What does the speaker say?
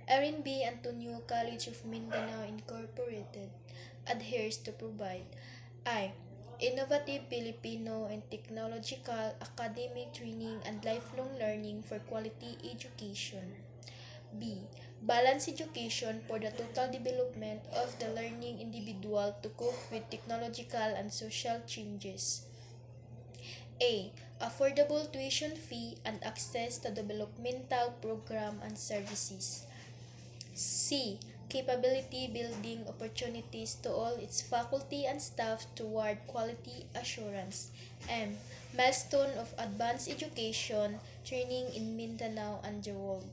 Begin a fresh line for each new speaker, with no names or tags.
Erin B. Antonio College of Mindanao Incorporated adheres to provide I. Innovative Filipino and technological academic training and lifelong learning for quality education. B. Balanced education for the total development of the learning individual to cope with technological and social changes. A. Affordable tuition fee and access to developmental program and services. C. Capability building opportunities to all its faculty and staff toward quality assurance. M. Milestone of advanced education training in Mindanao and the world.